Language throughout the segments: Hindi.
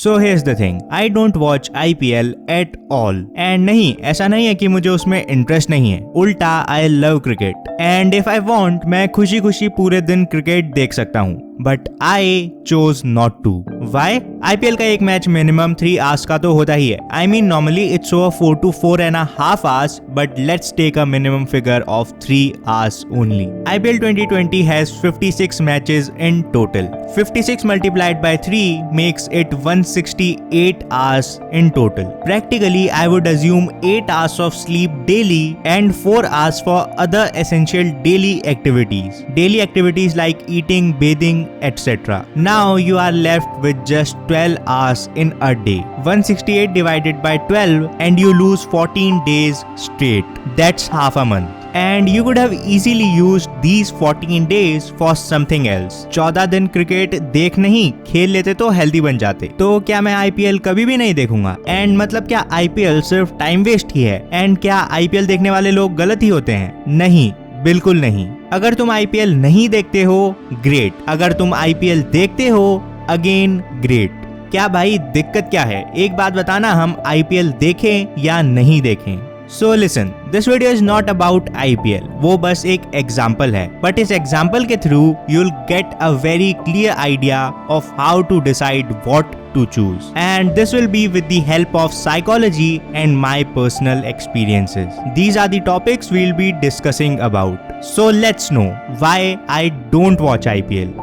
So here's the thing, I don't watch IPL at all. And नहीं, ऐसा नहीं है कि मुझे उसमें इंटरेस्ट नहीं है, उल्टा I love cricket and if I want मैं खुशी खुशी पूरे दिन क्रिकेट देख सकता हूँ, but I chose not to. Why? IPL का एक मैच मिनिमम 3 आवर्स का तो होता ही है। I mean normally it's over 4 to 4.5 hours, but let's take a minimum figure of 3 hours only. IPL 2020 has 56 matches in total. 56 multiplied by 3 makes it 168 hours in total. Practically, I would assume 8 hours of sleep daily and 4 hours for other essential daily activities. Daily activities like eating, bathing, etc. Now you are left with just 12 hours in a day. 168 divided by 12 and you lose 14 days straight. That's half a month. And you could have easily used these 14 days for something else. 14 दिन क्रिकेट देख नहीं खेल लेते तो हेल्दी बन जाते। तो क्या मैं IPL कभी भी नहीं देखूंगा? एंड मतलब क्या IPL सिर्फ टाइम वेस्ट ही है? एंड क्या IPL देखने वाले लोग गलत ही होते हैं? नहीं, बिल्कुल नहीं। अगर तुम IPL नहीं देखते हो, ग्रेट। अगर तुम IPL देखते हो, अगेन ग्रेट। क्या भाई दिक्कत क्या है? एक बात बताना, हम IPL देखें या नहीं देखें। So listen, this video is not about IPL, वो बस एक एग्जाम्पल है, बट इस एग्जाम्पल के through you'll get a very clear idea of how to decide what to choose. And this will be with the help of psychology and my personal experiences. These are the topics we'll be discussing about. So let's know why I don't watch IPL.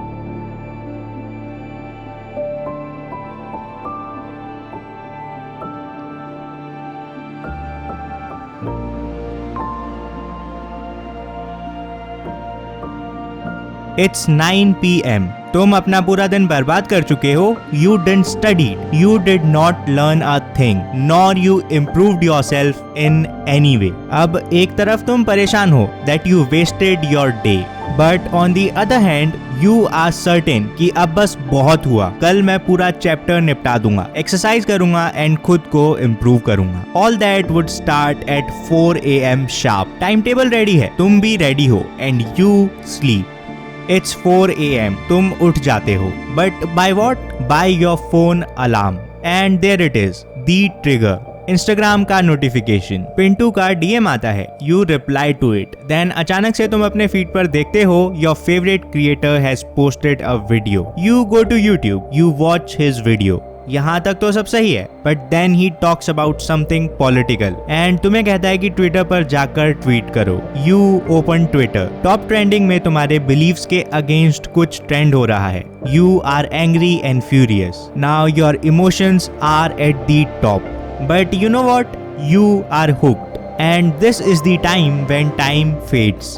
It's 9 PM. तुम अपना पूरा दिन बर्बाद कर चुके हो। You didn't study, you did not learn a thing, nor you improved yourself in any way. अब एक तरफ तुम परेशान हो that you wasted your day, but on the other hand you are certain कि अब बस बहुत हुआ, कल मैं पूरा चैप्टर निपटा दूंगा, एक्सरसाइज करूंगा एंड खुद को इम्प्रूव करूंगा। All that would start at 4 AM sharp. Time table ready है, तुम भी रेडी हो and you sleep. It's 4 AM. तुम उठ जाते हो, but by what? By your phone alarm. And there it is, the trigger. Instagram का नोटिफिकेशन, पिंटू का DM आता है, you reply to it. Then अचानक से तुम अपने फीड पर देखते हो your favorite creator has posted a video. You go to YouTube, you watch his video. यहाँ तक तो सब सही है, but then he talks about something political and तुम्हें कहता है कि ट्विटर पर जाकर ट्वीट करो। You open Twitter, top trending में तुम्हारे बिलीव्स के अगेंस्ट कुछ ट्रेंड हो रहा है। You are angry and furious. Now your emotions are at the top, but you know what, you are hooked and this is the time when time fades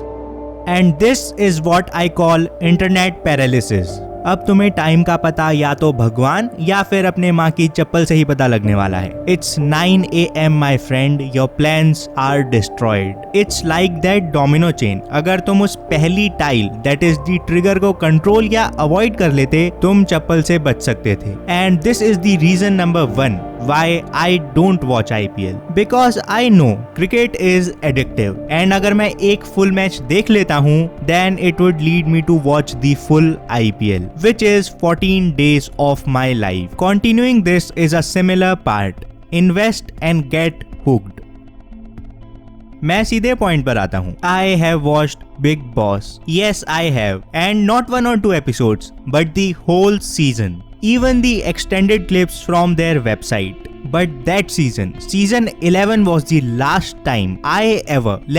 and this is what I call internet paralysis. अब तुम्हें टाइम का पता या तो भगवान या फिर अपने माँ की चप्पल से ही पता लगने वाला है। It's 9 AM my friend, your plans are destroyed. It's like that domino chain. अगर तुम उस पहली tile that is the trigger को कंट्रोल या अवॉइड कर लेते, तुम चप्पल से बच सकते थे। And this is the reason number 1 why I don't watch IPL. Because I know cricket is addictive. And अगर मैं एक full match देख लेता हूँ, then it would lead me to watch the full IPL, which is 14 days of my life. Continuing this is a similar part. Invest and get hooked. मैं सीधे पॉइंट पर आता हूँ। I have watched Big Boss. Yes, I have. And not 1 or 2 episodes, but the whole season. Even the extended clips from their website. But that season 11 was the last time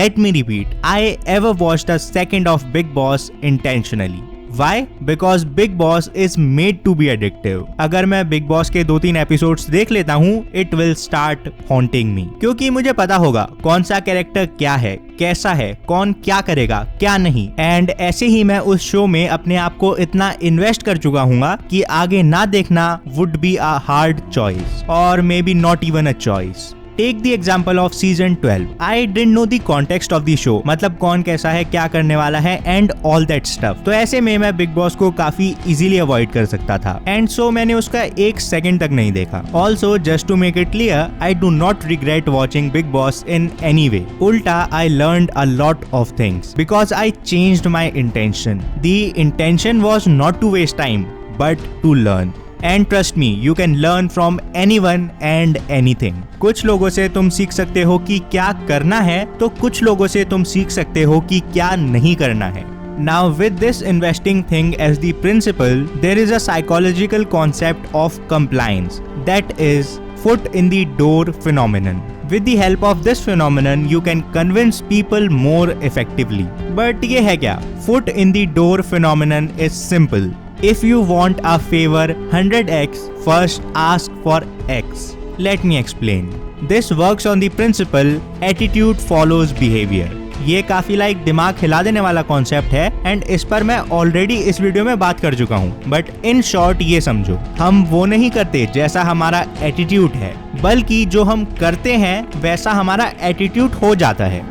let me repeat, I ever watched a second of Big Boss intentionally. Why? Because Big Boss is made to be addictive. अगर मैं Big Boss के 2-3 एपिसोड्स देख लेता हूँ, it will start haunting me. क्योंकि मुझे पता होगा कौन सा कैरेक्टर क्या है, कैसा है, कौन क्या करेगा, क्या नहीं। एंड ऐसे ही मैं उस शो में अपने आप को इतना इन्वेस्ट कर चुका हूँ कि आगे ना देखना would be a hard choice or maybe not even a choice. Take the example of season 12. I didn't know the context of the show. मतलब कौन कैसा है, क्या करने वाला है and all that stuff. तो ऐसे में मैं बिग बॉस को काफी इजीली अवॉइड कर सकता था and so मैंने उसका 1 सेकंड तक नहीं देखा. Also, just to make it clear, I do not regret watching Big Boss in any way. उल्टा, I learned a lot of things because I changed my intention. The intention was not to waste time, but to learn. And trust me, you can learn from anyone and anything. कुछ लोगों से तुम सीख सकते हो कि क्या करना है, तो कुछ लोगों से तुम सीख सकते हो कि क्या नहीं करना है। Now with this investing thing as the principle, there is a psychological concept of compliance, that is foot in the door phenomenon. With the help of this phenomenon, you can convince people more effectively. But ये है क्या? Foot in the door phenomenon is simple. If you want a favor 100x, first ask for x. Let me explain. This works on the principle attitude follows behavior. ये काफी दिमाग हिला देने वाला कॉन्सेप्ट है एंड इस पर मैं ऑलरेडी इस वीडियो में बात कर चुका हूँ। बट इन शॉर्ट ये समझो, हम वो नहीं करते जैसा हमारा एटीट्यूड है, बल्कि जो हम करते हैं वैसा हमारा एटीट्यूड हो जाता है।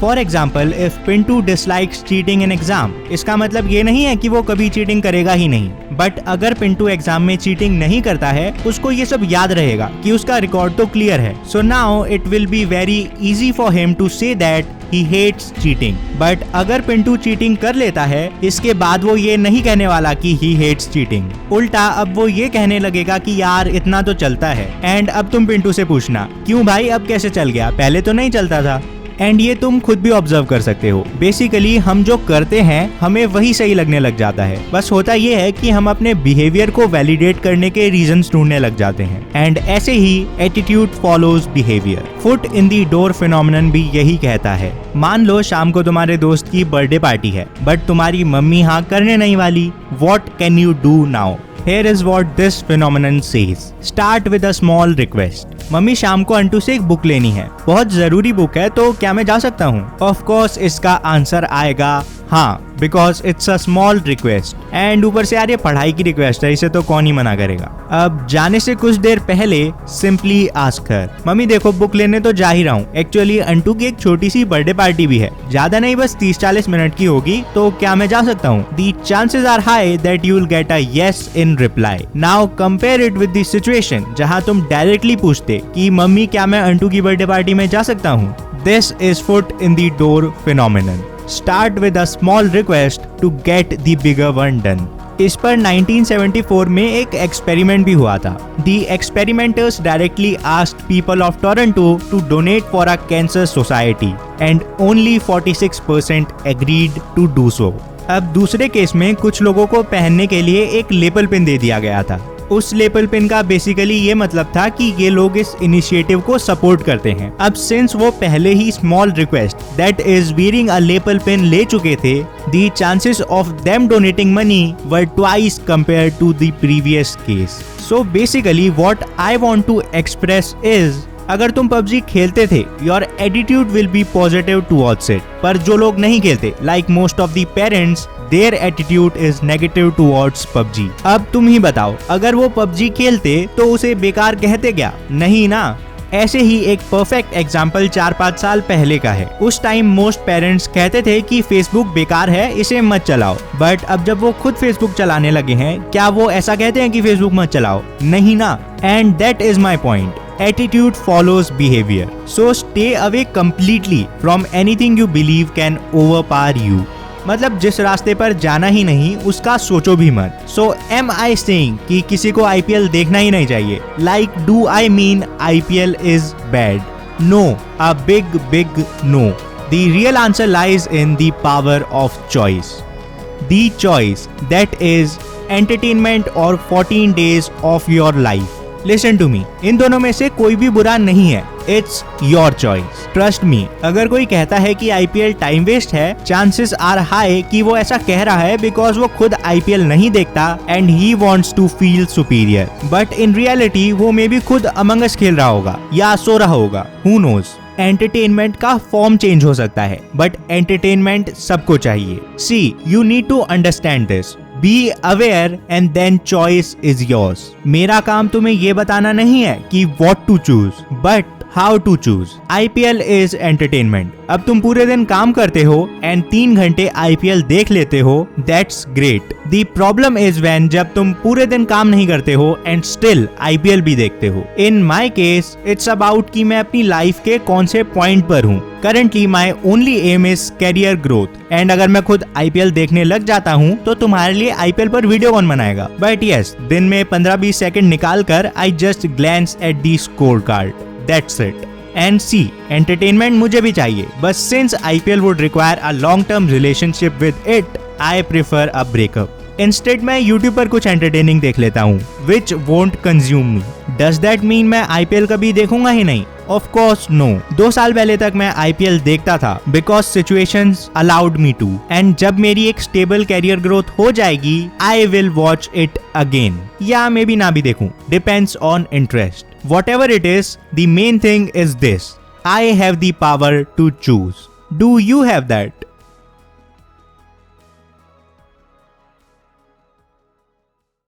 For example, if Pintu dislikes cheating in exam, इसका मतलब ये नहीं है कि वो कभी चीटिंग करेगा ही नहीं। बट अगर पिंटू एग्जाम में चीटिंग नहीं करता है, उसको ये सब याद रहेगा कि उसका रिकॉर्ड तो क्लियर है। So now it will be very easy for him to say that he hates cheating. But अगर पिंटू चीटिंग कर लेता है, इसके बाद वो ये नहीं कहने वाला कि he hates cheating. उल्टा अब वो ये कहने लगेगा कि यार इतना तो चलता है। एंड अब तुम पिंटू से पूछना, क्यों भाई अब कैसे चल गया, पहले तो नहीं चलता था। एंड ये तुम खुद भी ऑब्जर्व कर सकते हो। बेसिकली हम जो करते हैं हमें वही सही लगने लग जाता है। बस होता ये है कि हम अपने बिहेवियर को वैलिडेट करने के रीजंस ढूंढने लग जाते हैं। एंड ऐसे ही attitude follows behaviour. Foot in the door phenomenon भी यही कहता है। मान लो शाम को तुम्हारे दोस्त की बर्थडे पार्टी है, बट तुम्हारी मम्मी हाँ करने नहीं वाली। What can you do now? Here is what this phenomenon says. Start with a small request. Mummy शाम को अंटू से एक बुक लेनी है, बहुत जरूरी बुक है, तो क्या मैं जा सकता हूँ? ऑफ कोर्स इसका आंसर आएगा हाँ, because it's a small request. And ऊपर से यार ये पढ़ाई की रिक्वेस्ट है, इसे तो कौन ही मना करेगा। अब जाने से कुछ देर पहले सिंपली आस्क हर, मम्मी देखो बुक लेने तो जा ही रहा हूँ, एक्चुअली अंटू की एक छोटी सी बर्थडे पार्टी भी है, ज्यादा नहीं बस 30-40 मिनट की होगी, तो क्या मैं जा सकता हूँ? The chances are high that you will get a yes in reply. Now compare it with the situation जहाँ तुम डायरेक्टली पूछते कि मम्मी क्या मैं अंटू की बर्थडे पार्टी में जा सकता हूँ? This is foot in the door phenomenon. Start with a small request to get the bigger one done. इस पर 1974 में एक एक्सपेरिमेंट भी हुआ था। The experimenters directly asked people of Toronto to donate for a cancer society and only 46% agreed to do so. अब दूसरे केस में कुछ लोगों को पहनने के लिए एक लेपल पिन दे दिया गया था। उस लेपल पिन का बेसिकली ये मतलब था कि ये लोग इस इनिशिएटिव को सपोर्ट करते हैं। अब सिंस वो पहले ही small request that is wearing a lapel pin ले चुके थे, the chances of them donating money were twice compare to the previous case. So basically what I want to express is, अगर तुम पबजी खेलते थे, your attitude will be positive towards it. पर जो लोग नहीं खेलते, like most of the parents, their attitude is negative towards PUBG. अब तुम ही बताओ, अगर वो पबजी खेलते तो उसे बेकार कहते क्या? नहीं ना। ऐसे ही एक परफेक्ट एग्जाम्पल 4-5 साल पहले का है। उस टाइम मोस्ट पेरेंट्स कहते थे कि फेसबुक बेकार है, इसे मत चलाओ। बट अब जब वो खुद फेसबुक चलाने लगे हैं, क्या वो ऐसा कहते हैं कि फेसबुक मत चलाओ? नहीं ना। And that is my point. Attitude follows behavior. So stay away completely from anything you believe can overpower you. मतलब जिस रास्ते पर जाना ही नहीं उसका सोचो भी मत। So am I saying कि किसी को IPL देखना ही नहीं चाहिए? Like do I mean IPL is bad? No, a big no. The real answer lies in the power of choice. The choice that is entertainment or 14 days of your life. Listen to me, इन दोनों में से कोई भी बुरा नहीं है। It's your choice. Trust me, अगर कोई कहता है कि IPL टाइम वेस्ट है, chances are high कि वो ऐसा कह रहा है because वो खुद IPL नहीं देखता and he wants to feel superior. But in reality वो मे भी खुद Among Us खेल रहा होगा या सो रहा होगा. Who knows? एंटरटेनमेंट का फॉर्म चेंज हो सकता है, बट एंटरटेनमेंट सबको चाहिए। See, you need to understand this. Be aware and then choice is yours. मेरा काम तुम्हें ये बताना नहीं है कि what to choose, but how to choose. IPL is entertainment. अब तुम पूरे दिन काम करते हो एंड 3 घंटे IPL देख लेते हो, that's great. The problem is when जब तुम पूरे दिन काम नहीं करते हो एंड स्टिल IPL भी देखते हो। इन माई केस इट्स अबाउट कि मैं अपनी लाइफ के कौन से पॉइंट पर हूँ। Currently my only aim is career growth and अगर मैं खुद IPL देखने लग जाता हूँ तो तुम्हारे लिए IPL पर वीडियो कौन बनाएगा। बट यस, दिन में 15-20 सेकंड निकाल कर I just glance at the score card, that's it. And see, entertainment मुझे भी चाहिए, but since IPL would require a long term relationship with it, I prefer a breakup. Instead मैं YouTube पर कुछ एंटरटेनिंग देख लेता हूँ which won't consume me. Does that mean मैं IPL कभी देखूंगा ही नहीं? Of course no. 2 साल पहले तक मैं IPL देखता था because situations allowed me to, and जब मेरी एक स्टेबल कैरियर ग्रोथ हो जाएगी I will watch it again, या मे बी ना भी देखूं, depends on interest. Whatever it is, the main thing is this: I have the power to choose. Do you have that?